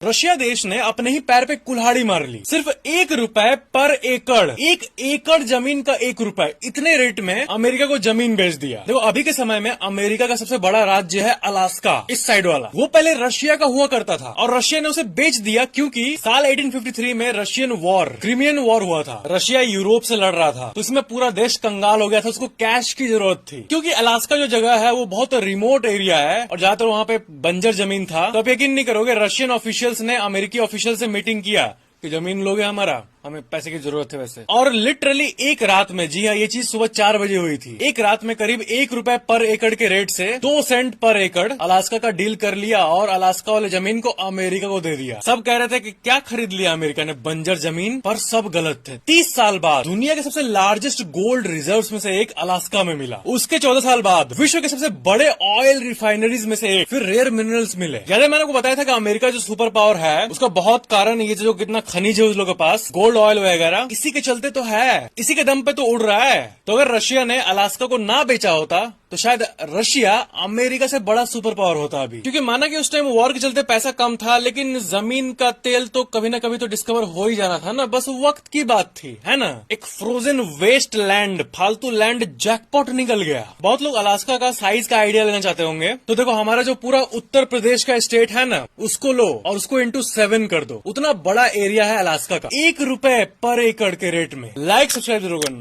Russia देश ने अपने ही पैर पे कुल्हाड़ी मार ली। सिर्फ ₹1 पर एकड़, 1 एकड़ जमीन का ₹1, इतने रेट में अमेरिका को जमीन बेच दिया। देखो अभी के समय में अमेरिका का सबसे बड़ा राज्य है अलास्का, इस साइड वाला। वो पहले रशिया का हुआ करता था और रशिया ने उसे बेच दिया क्योंकि साल 1853 में रशियन वॉर, क्रीमियन वॉर हुआ था। रशिया यूरोप से लड़ रहा था, तो इसमें पूरा देश कंगाल हो गया था। उसको कैश की जरूरत थी क्योंकि अलास्का जो जगह है वो बहुत रिमोट एरिया है और ज्यादातर वहाँ पे बंजर जमीन था। तो आप यकीन नहीं करोगे, रशियन ऑफिशियल्स ने अमेरिकी ऑफिशियल से मीटिंग किया कि जमीन लोगे हमारा, हमें पैसे की जरूरत है वैसे। और लिटरली एक रात में, जी हाँ ये चीज सुबह 4 बजे हुई थी, एक रात में करीब ₹1 पर एकड़ के रेट से 2 सेंट पर एकड़ अलास्का का डील कर लिया और अलास्का वाले जमीन को अमेरिका को दे दिया। सब कह रहे थे कि क्या खरीद लिया अमेरिका ने, बंजर जमीन, पर सब गलत थे। 30 साल बाद दुनिया के सबसे लार्जेस्ट गोल्ड रिजर्व्स में से एक अलास्का में मिला। उसके 14 साल बाद विश्व के सबसे बड़े ऑयल रिफाइनरीज में से एक, फिर रेयर मिनरल्स मिले। जैसे मैंने आपको बताया था कि अमेरिका जो सुपर पावर है उसका बहुत कारण ये जो कितना खनिज है उस लोगों के पास, गोल्ड ऑयल वगैरह, इसी के चलते तो है, इसी के दम पे तो उड़ रहा है। तो अगर रशिया ने अलास्का को ना बेचा होता तो शायद रशिया अमेरिका से बड़ा सुपर पावर होता अभी। क्योंकि माना कि उस टाइम वॉर के चलते पैसा कम था, लेकिन जमीन का तेल तो कभी ना कभी तो डिस्कवर हो ही जाना था ना, बस वक्त की बात थी, है ना। एक फ्रोजन वेस्ट लैंड, फालतू लैंड जैकपॉट निकल गया। बहुत लोग अलास्का का साइज का आइडिया लेना चाहते होंगे, तो देखो हमारा जो पूरा उत्तर प्रदेश का स्टेट है ना, उसको लो और उसको इंटू 7 कर दो। उतना बड़ा एरिया है अलास्का का, ₹1 पर एकड़ के रेट में। लाइक सब्सक्राइब जरूर करना।